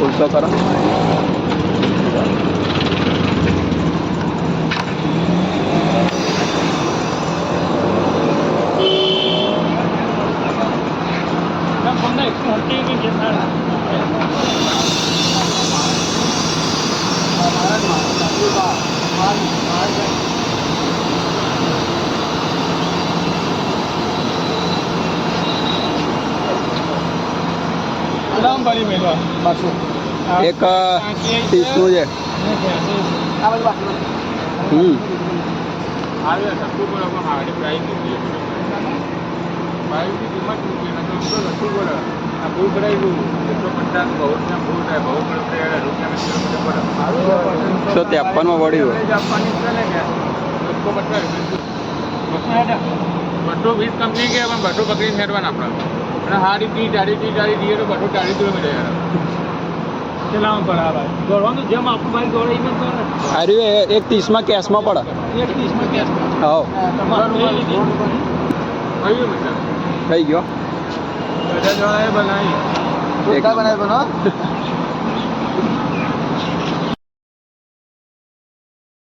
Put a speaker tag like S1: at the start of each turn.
S1: ખુલસો કરો. એક 30નું છે. સો 53 વળ્યું.
S2: 220 કંપની કે પણ 200 પકડીને ફેરવાના આપણે અને હારી ટી ટાળી દીએ તો 240 કિલોમીટર યાર ચલાવવાનું પડે આ ભાઈ દોડવાનું જેમ આપણું ભાઈ દોડે એમ જ દોડે.
S1: આ રહ્યું એક 30માં કેશમાં પડે.
S2: 30માં કેસ
S1: હા
S2: તમારું
S1: થઈ ગયો.
S2: બધા બનાવી
S1: બનાવી